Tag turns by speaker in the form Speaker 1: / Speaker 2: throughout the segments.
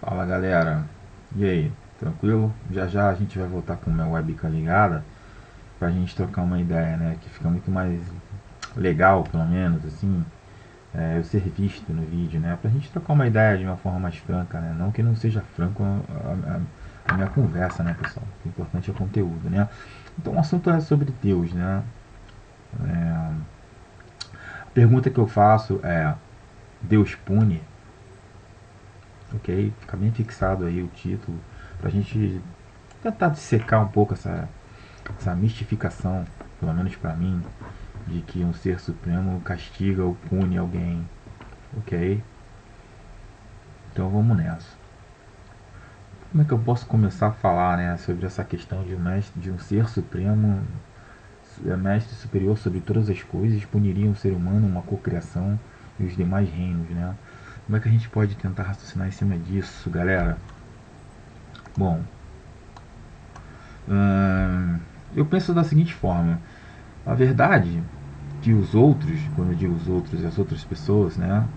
Speaker 1: Fala galera, e aí, tranquilo? Já já a gente vai voltar com minha webcam ligada pra gente trocar uma ideia, né? Que fica muito mais legal, pelo menos, assim, eu ser visto no vídeo, né? Pra gente trocar uma ideia de uma forma mais franca, né? Não que não seja franco a minha conversa, né, pessoal? O importante é o conteúdo, né? Então o assunto é sobre Deus, né? A pergunta que eu faço é: Deus pune? Ok? Fica bem fixado aí o título pra gente tentar dissecar um pouco essa mistificação, pelo menos para mim, de que um ser supremo castiga ou pune alguém, ok? Então vamos nessa. Como é que eu posso começar a falar, né, sobre essa questão de um mestre, de um ser supremo, mestre superior sobre todas as coisas, puniria um ser humano, uma cocriação e os demais reinos, né? Como é que a gente pode tentar raciocinar em cima disso, galera? Bom, eu penso da seguinte forma: a verdade que os outros, quando eu digo os outros, as outras pessoas, né,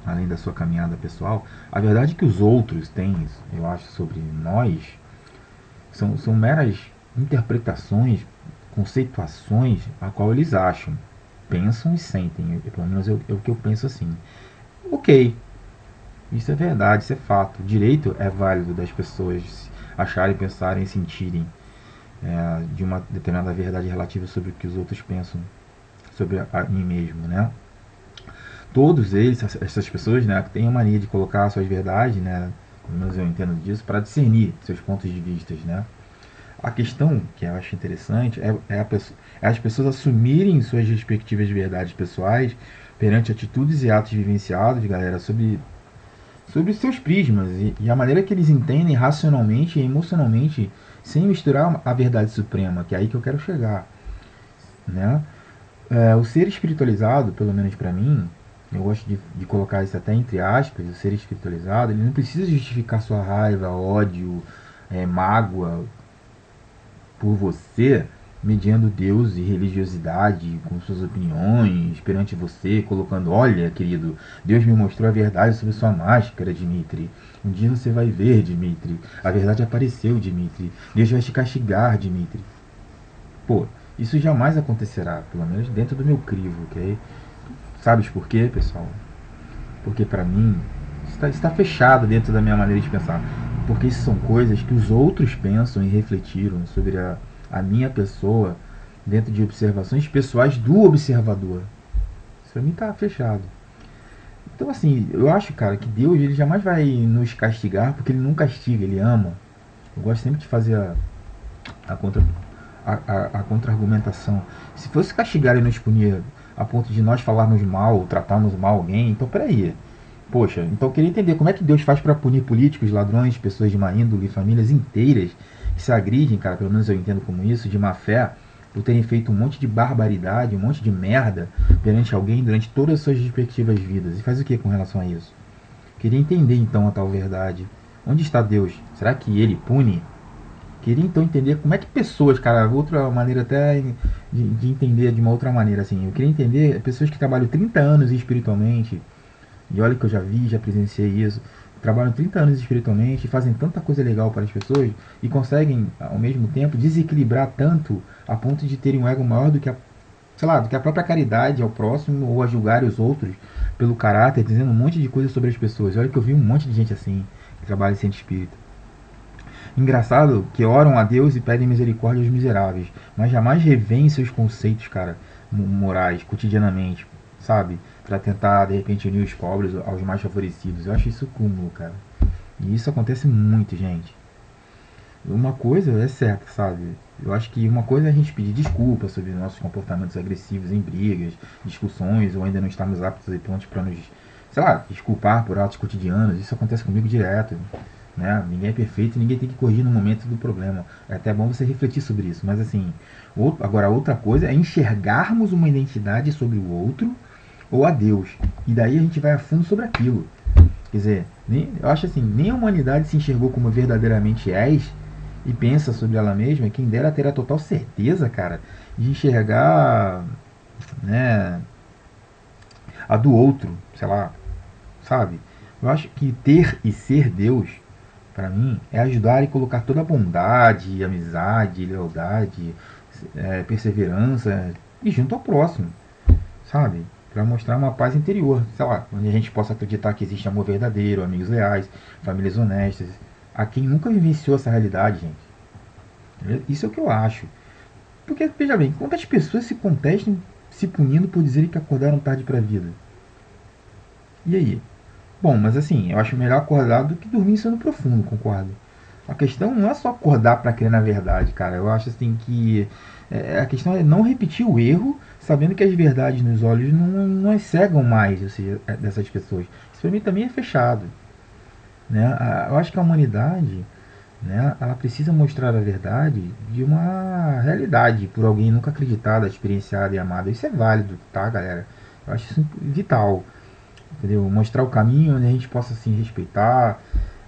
Speaker 1: além da sua caminhada pessoal, a verdade que os outros têm, eu acho, sobre nós, são meras interpretações, conceituações a qual eles acham, pensam e sentem. Pelo menos é o que eu penso assim. Ok, isso é verdade, isso é fato. O direito é válido das pessoas acharem, pensarem e sentirem de uma determinada verdade relativa sobre o que os outros pensam sobre a mim mesmo, né? Todos eles, essas pessoas, né, têm a mania de colocar suas verdades, né, pelo menos eu entendo disso, para discernir seus pontos de vista, né. A questão que eu acho interessante é as pessoas assumirem suas respectivas verdades pessoais perante atitudes e atos vivenciados, galera, sobre seus prismas e a maneira que eles entendem racionalmente e emocionalmente, sem misturar a verdade suprema, que é aí que eu quero chegar, né? O ser espiritualizado, pelo menos para mim, eu gosto de colocar isso até entre aspas, o ser espiritualizado, ele não precisa justificar sua raiva, ódio, mágoa por você, mediando Deus e religiosidade com suas opiniões perante você, colocando: olha, querido, Deus me mostrou a verdade sobre sua máscara, Dimitri. Um dia você vai ver, Dimitri. A verdade apareceu, Dimitri. Deus vai te castigar, Dimitri. Pô, isso jamais acontecerá, pelo menos dentro do meu crivo, ok? Sabes por quê, pessoal? Porque para mim está fechado dentro da minha maneira de pensar. Porque isso são coisas que os outros pensam e refletiram sobre a minha pessoa dentro de observações pessoais do observador. Isso pra mim tá fechado. Então, assim, eu acho, cara, que Deus ele jamais vai nos castigar porque ele não castiga, ele ama. Eu gosto sempre de fazer a contra a contra-argumentação. Se fosse castigar e nos punir a ponto de nós falarmos mal, tratarmos mal alguém, então peraí. Poxa, então eu queria entender como é que Deus faz para punir políticos, ladrões, pessoas de má índole, famílias inteiras que se agridem, cara, pelo menos eu entendo como isso, de má fé, por terem feito um monte de barbaridade, um monte de merda perante alguém durante todas as suas respectivas vidas. E faz o que com relação a isso? Queria entender então a tal verdade. Onde está Deus? Será que ele pune? Queria então entender como é que pessoas, cara, outra maneira até de entender de uma outra maneira, assim, eu queria entender pessoas que trabalham 30 anos espiritualmente, e olha que eu já vi, já presenciei isso, trabalham 30 anos espiritualmente, fazem tanta coisa legal para as pessoas e conseguem, ao mesmo tempo, desequilibrar tanto a ponto de terem um ego maior do que a, sei lá, do que a própria caridade ao próximo ou a julgar os outros pelo caráter, dizendo um monte de coisas sobre as pessoas. Olha que eu vi um monte de gente assim que trabalha em centro espírita. Engraçado que oram a Deus e pedem misericórdia aos miseráveis, mas jamais revêem seus conceitos, cara, morais, cotidianamente, sabe? Pra tentar, de repente, unir os pobres aos mais favorecidos. Eu acho isso cúmulo, cara. E isso acontece muito, gente. Uma coisa é certa, sabe? Eu acho que uma coisa é a gente pedir desculpa sobre nossos comportamentos agressivos em brigas, discussões, ou ainda não estarmos aptos e prontos para nos, sei lá, desculpar por atos cotidianos. Isso acontece comigo direto, né? Ninguém é perfeito e ninguém tem que corrigir no momento do problema. É até bom você refletir sobre isso. Mas assim, agora outra coisa é enxergarmos uma identidade sobre o outro ou a Deus. E daí a gente vai a fundo sobre aquilo. Quer dizer, eu acho assim, nem a humanidade se enxergou como verdadeiramente és e pensa sobre ela mesma, quem dera ter a total certeza, cara, de enxergar, né, a do outro, sei lá, sabe? Eu acho que ter e ser Deus, para mim, é ajudar e colocar toda a bondade, amizade, lealdade, perseverança e junto ao próximo, sabe? Para mostrar uma paz interior, sei lá, onde a gente possa acreditar que existe amor verdadeiro, amigos leais, famílias honestas. A quem nunca vivenciou essa realidade, gente. Isso é o que eu acho. Porque, veja bem, quantas pessoas se contestam se punindo por dizerem que acordaram tarde para a vida? E aí? Bom, mas assim, eu acho melhor acordar do que dormir em sono profundo, concordo. A questão não é só acordar para crer na verdade, cara. Eu acho assim que a questão é não repetir o erro, sabendo que as verdades nos olhos não cegam mais, ou seja, dessas pessoas. Isso para mim também é fechado, né? Eu acho que a humanidade, né, ela precisa mostrar a verdade de uma realidade por alguém nunca acreditado, experienciado e amado. Isso é válido, tá, galera? Eu acho isso vital, entendeu? Mostrar o caminho onde a gente possa se respeitar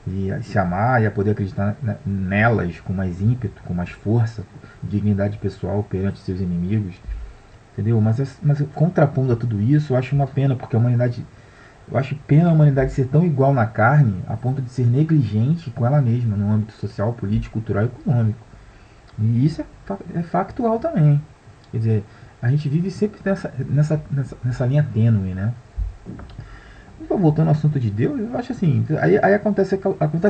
Speaker 1: e se amar e a poder acreditar nelas com mais ímpeto, com mais força, dignidade pessoal perante seus inimigos, entendeu? Mas contrapondo a tudo isso, eu acho uma pena, porque a humanidade, eu acho pena a humanidade ser tão igual na carne a ponto de ser negligente com ela mesma no âmbito social, político, cultural e econômico. E isso é factual também. Quer dizer, a gente vive sempre nessa linha tênue, né? Então, voltando ao assunto de Deus, eu acho assim, aí acontece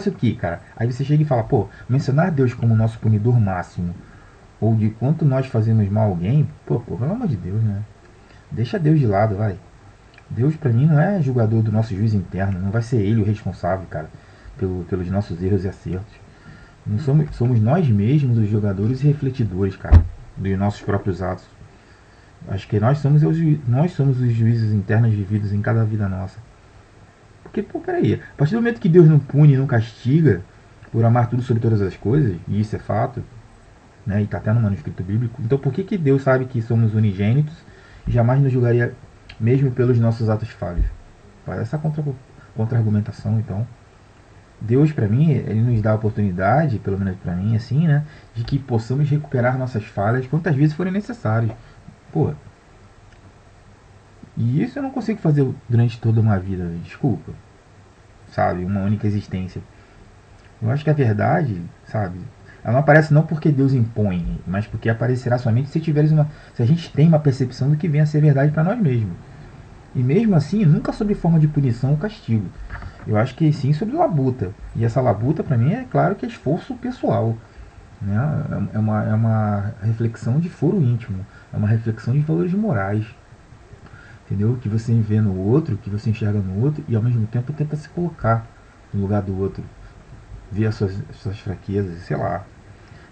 Speaker 1: o que, cara? Aí você chega e fala, pô, mencionar Deus como nosso punidor máximo, ou de quanto nós fazemos mal a alguém, pô, pelo amor de Deus, né? Deixa Deus de lado, vai. Deus pra mim não é julgador do nosso juiz interno, não vai ser ele o responsável, cara, pelos nossos erros e acertos. Não somos nós mesmos os jogadores e refletidores, cara, dos nossos próprios atos. Acho que nós somos os juízes internos vividos em cada vida nossa. Porque, pô, peraí, a partir do momento que Deus não pune e não castiga por amar tudo sobre todas as coisas, e isso é fato, né, e está até no manuscrito bíblico, então por que Deus sabe que somos unigênitos e jamais nos julgaria mesmo pelos nossos atos falhos? Faz essa contra-argumentação, então. Deus, para mim, ele nos dá a oportunidade, pelo menos para mim, assim, né, de que possamos recuperar nossas falhas quantas vezes forem necessárias. Pô, e isso eu não consigo fazer durante toda uma vida, desculpa, sabe, uma única existência. Eu acho que a verdade, sabe, ela não aparece não porque Deus impõe, mas porque aparecerá somente se a gente tem uma percepção do que vem a ser verdade para nós mesmos. E mesmo assim, nunca sob forma de punição ou castigo. Eu acho que sim sobre labuta. E essa labuta, para mim, é claro que é esforço pessoal. Né? É uma reflexão de foro íntimo. É uma reflexão de valores morais. Entendeu? Que você vê no outro, que você enxerga no outro e ao mesmo tempo tenta se colocar no lugar do outro. Ver as suas fraquezas, sei lá.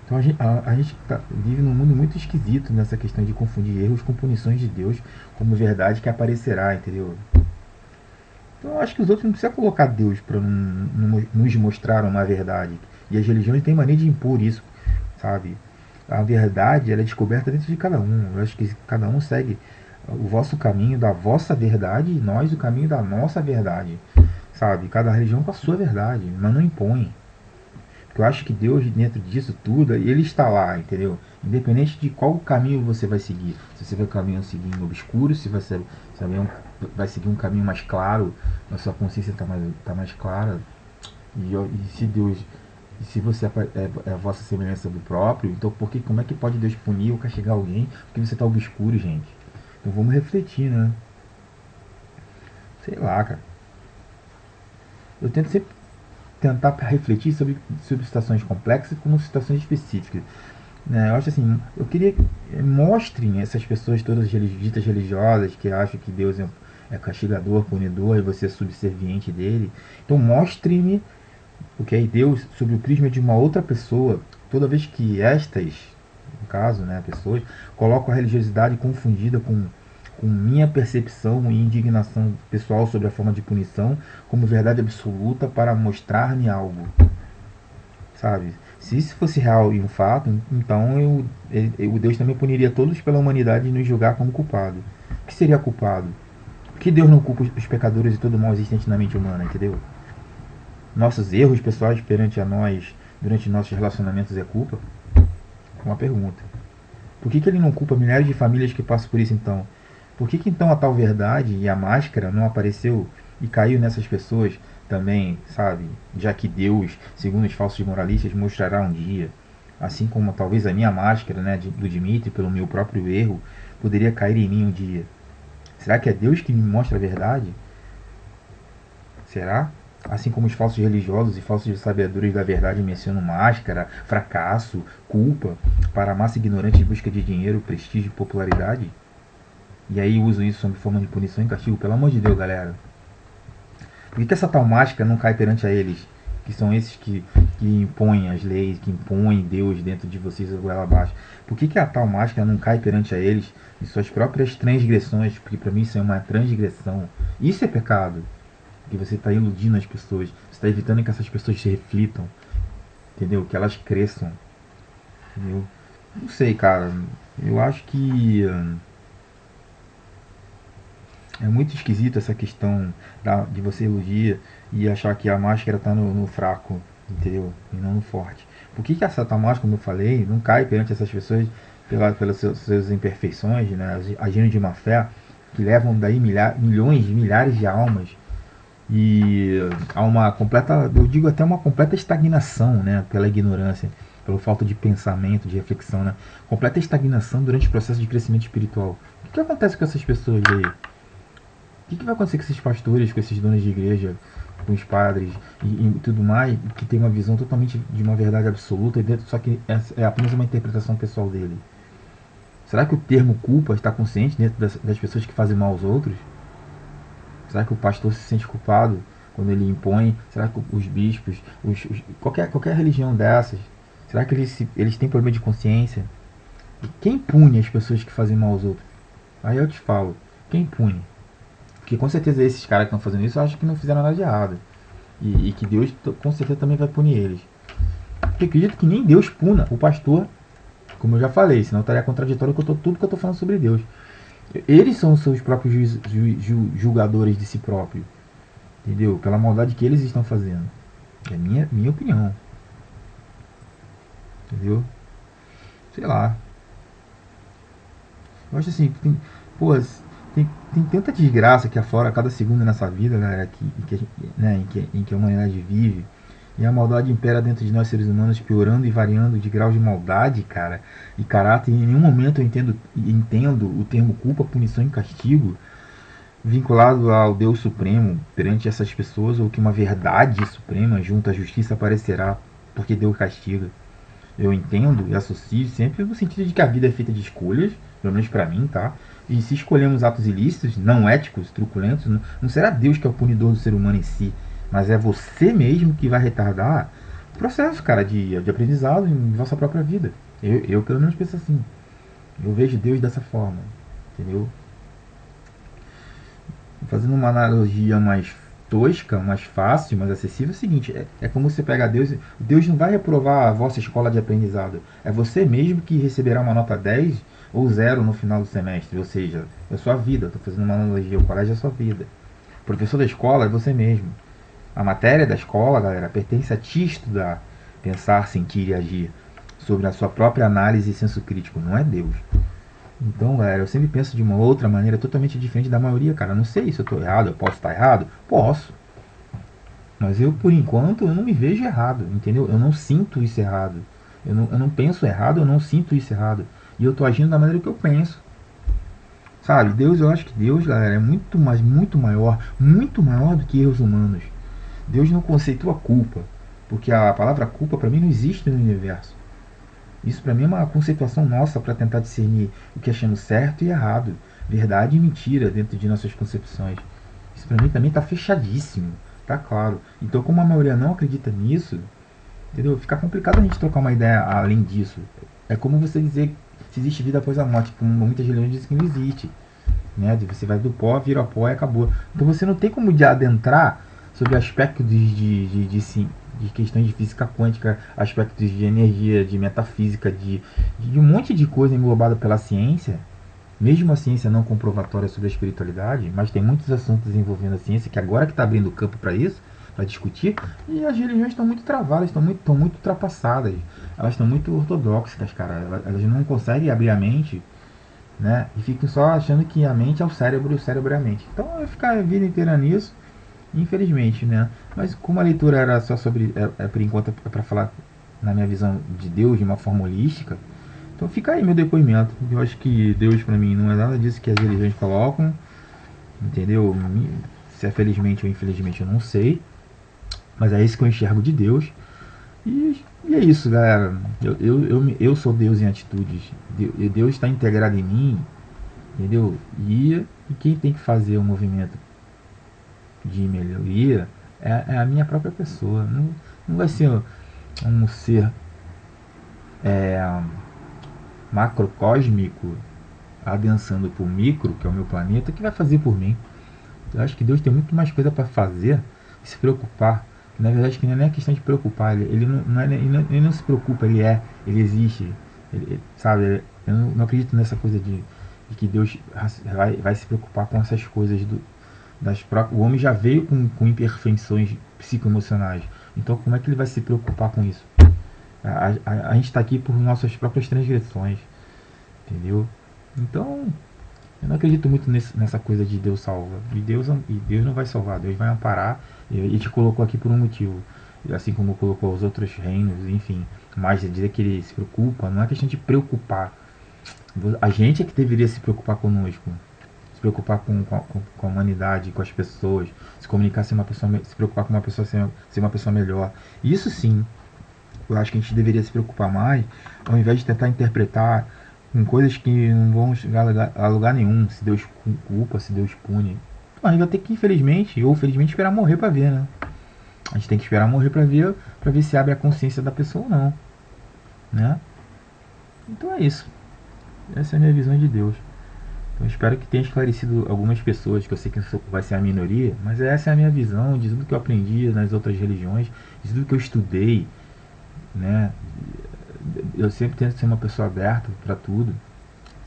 Speaker 1: Então a gente vive num mundo muito esquisito nessa questão de confundir erros com punições de Deus como verdade que aparecerá, entendeu? Então eu acho que os outros não precisam colocar Deus para nos mostrar uma verdade. E as religiões têm mania de impor isso, sabe? A verdade ela é descoberta dentro de cada um. Eu acho que cada um segue o vosso caminho da vossa verdade e nós o caminho da nossa verdade, sabe? Cada religião com a sua verdade, mas não impõe. Porque eu acho que Deus, dentro disso tudo, ele está lá, entendeu? Independente de qual caminho você vai seguir. Se você vai caminho seguindo obscuro, se você vai seguir um caminho mais claro, a sua consciência está mais clara. E se Deus. E se você é a vossa semelhança do próprio, então como é que pode Deus punir ou castigar alguém porque você está obscuro, gente? Então vamos refletir, né? Sei lá, cara. Eu tento sempre tentar refletir sobre situações complexas como situações específicas. Né? Eu acho assim, eu queria que mostrem essas pessoas todas ditas religiosas que acham que Deus é castigador, punidor e você é subserviente dele. Então mostre-me o que é Deus sob o prisma de uma outra pessoa, toda vez que estas, no caso, né, pessoas, colocam a religiosidade confundida com minha percepção e indignação pessoal sobre a forma de punição como verdade absoluta para mostrar-me algo, sabe? Se isso fosse real e um fato, então o Deus também puniria todos pela humanidade e nos julgar como culpado. O que seria culpado? Por que Deus não culpa os pecadores e todo o mal existente na mente humana, entendeu? Nossos erros pessoais perante a nós durante nossos relacionamentos é culpa? Uma pergunta. Por que ele não culpa milhares de famílias que passam por isso então? Por que então a tal verdade e a máscara não apareceu e caiu nessas pessoas também, sabe? Já que Deus, segundo os falsos moralistas, mostrará um dia, assim como talvez a minha máscara, né, do Dimitri, pelo meu próprio erro, poderia cair em mim um dia. Será que é Deus que me mostra a verdade? Será? Assim como os falsos religiosos e falsos sabedores da verdade mencionam máscara, fracasso, culpa, para a massa ignorante em busca de dinheiro, prestígio e popularidade? E aí usam isso sob forma de punição e castigo? Pelo amor de Deus, galera. Por que essa tal máscara não cai perante a eles? Que são esses que impõem as leis, que impõem Deus dentro de vocês goela abaixo. Por que a tal máscara não cai perante a eles em suas próprias transgressões? Porque para mim isso é uma transgressão. Isso é pecado. Que você está iludindo as pessoas. Você está evitando que essas pessoas se reflitam. Entendeu? Que elas cresçam. Entendeu? Não sei, cara. Eu acho que é muito esquisito essa questão de você elogiar e achar que a máscara está no fraco, entendeu? E não no forte. Por que essa tal máscara, como eu falei, não cai perante essas pessoas pelas suas imperfeições, né? Agindo de má fé, que levam daí milhões, milhares de almas e há uma completa, eu digo até uma completa estagnação, né? Pela ignorância, pela falta de pensamento, de reflexão, né? Completa estagnação durante o processo de crescimento espiritual. O que acontece com essas pessoas aí? O que vai acontecer com esses pastores, com esses donos de igreja, com os padres e tudo mais, que tem uma visão totalmente de uma verdade absoluta, só que é apenas uma interpretação pessoal dele? Será que o termo culpa está consciente dentro das pessoas que fazem mal aos outros? Será que o pastor se sente culpado quando ele impõe? Será que os bispos, qualquer religião dessas, será que eles têm problema de consciência? E quem pune as pessoas que fazem mal aos outros? Aí eu te falo, quem pune? Porque com certeza esses caras que estão fazendo isso acham que não fizeram nada de errado. E que Deus com certeza também vai punir eles. Porque acredito que nem Deus puna o pastor, como eu já falei, senão estaria contraditório com tudo que eu estou falando sobre Deus. Eles são os seus próprios julgadores de si próprio. Entendeu? Pela maldade que eles estão fazendo. É minha opinião. Entendeu? Sei lá. Eu acho assim, pô, tem tanta desgraça que aflora a cada segundo nessa vida, galera, em que a humanidade vive. E a maldade impera dentro de nós seres humanos, piorando e variando de graus de maldade, cara, e caráter. Em nenhum momento eu entendo o termo culpa, punição e castigo vinculado ao Deus Supremo perante essas pessoas, ou que uma verdade suprema junto à justiça aparecerá porque Deus castiga. Eu entendo e associo sempre no sentido de que a vida é feita de escolhas, pelo menos pra mim, tá? E se escolhemos atos ilícitos, não éticos, truculentos, não será Deus que é o punidor do ser humano em si, mas é você mesmo que vai retardar o processo, cara, de aprendizado em vossa própria vida. Eu pelo menos penso assim. Eu vejo Deus dessa forma, entendeu? Fazendo uma analogia mais tosca, mais fácil, mais acessível, é o seguinte: é como você pega Deus. Deus não vai reprovar a vossa escola de aprendizado. É você mesmo que receberá uma nota 10 ou 0 no final do semestre. Ou seja, é a sua vida. Estou fazendo uma analogia. O colégio é a sua vida. O professor da escola é você mesmo. A matéria da escola, galera, pertence a ti estudar, pensar, sentir e agir sobre a sua própria análise e senso crítico. Não é Deus. Então, galera, eu sempre penso de uma outra maneira totalmente diferente da maioria, cara. Eu não sei se eu tô errado, eu posso estar errado? Posso. Mas eu, por enquanto, eu não me vejo errado, entendeu? Eu não sinto isso errado. Eu não penso errado, eu não sinto isso errado. E eu tô agindo da maneira que eu penso. Sabe, Deus, eu acho que Deus, galera, é muito maior do que erros humanos. Deus não conceitua culpa. Porque a palavra culpa, para mim, não existe no universo. Isso para mim é uma conceituação nossa para tentar discernir o que achamos certo e errado, verdade e mentira dentro de nossas concepções. Isso para mim também está fechadíssimo, tá claro. Então, como a maioria não acredita nisso, entendeu? Fica complicado a gente trocar uma ideia além disso. É como você dizer se existe vida após a morte, como muitas religiões dizem que não existe. Né? Você vai do pó, vira pó e acabou. Então você não tem como de adentrar sobre aspectos de questões de física quântica, aspectos de energia, de metafísica, de um monte de coisa englobada pela ciência, mesmo a ciência não comprovatória sobre a espiritualidade, mas tem muitos assuntos envolvendo a ciência que agora que está abrindo campo para isso, para discutir, e as religiões estão muito travadas, estão muito ultrapassadas, elas estão muito ortodoxas, cara, elas não conseguem abrir a mente, né, e ficam só achando que a mente é o cérebro e o cérebro é a mente. Então vai ficar a vida inteira nisso, infelizmente, né? Mas como a leitura era só sobre, por enquanto é para falar na minha visão de Deus de uma forma holística, então fica aí meu depoimento. Eu acho que Deus para mim não é nada disso que as religiões colocam, entendeu? Se é felizmente ou infelizmente eu não sei, mas é isso que eu enxergo de Deus. E é isso, galera. Eu sou Deus em atitudes. Deus está integrado em mim, entendeu? E quem tem que fazer o movimento de melhoria é a minha própria pessoa. Não vai ser um ser macrocósmico adensando por micro, que é o meu planeta, que vai fazer por mim. Eu acho que Deus tem muito mais coisa para fazer e se preocupar. Na verdade, que não é questão de preocupar. Ele não se preocupa, ele existe. Sabe? Eu não acredito nessa coisa de que Deus vai se preocupar com essas coisas das próprias. O homem já veio com imperfeições psicoemocionais. Então, como é que ele vai se preocupar com isso? A gente está aqui por nossas próprias transgressões, entendeu? Então, eu não acredito muito nessa coisa de Deus salva. E Deus não vai salvar, Deus vai amparar e te colocou aqui por um motivo. Assim como colocou os outros reinos, enfim. Mas dizer que ele se preocupa, não é questão de preocupar. A gente é que deveria se preocupar conosco. Se preocupar com a humanidade, com as pessoas. Se comunicar, ser uma pessoa, se preocupar com uma pessoa, ser uma pessoa melhor. Isso sim, eu acho que a gente deveria se preocupar mais, ao invés de tentar interpretar com coisas que não vão chegar a lugar nenhum, se Deus culpa, se Deus pune. A gente vai ter que, infelizmente, ou felizmente, esperar morrer pra ver, né? A gente tem que esperar morrer pra ver se abre a consciência da pessoa ou não, né? Então é isso. Essa é a minha visão de Deus. Então espero que tenha esclarecido algumas pessoas, que eu sei que vai ser a minoria, mas essa é a minha visão de tudo que eu aprendi nas outras religiões, de tudo que eu estudei, né? Eu sempre tento ser uma pessoa aberta para tudo.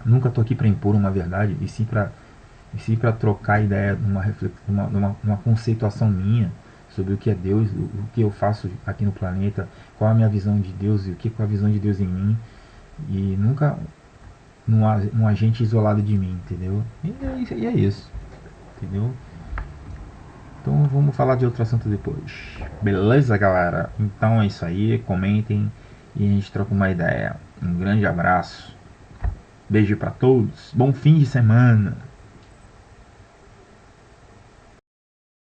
Speaker 1: Nunca tô aqui para impor uma verdade, e sim para trocar ideia numa conceituação minha sobre o que é Deus, o que eu faço aqui no planeta, qual a minha visão de Deus e o que é a visão de Deus em mim. E nunca num agente isolado de mim, entendeu? E é isso, entendeu? Então vamos falar de outro assunto depois. Beleza, galera? Então é isso aí. Comentem e a gente troca uma ideia. Um grande abraço. Beijo para todos. Bom fim de semana.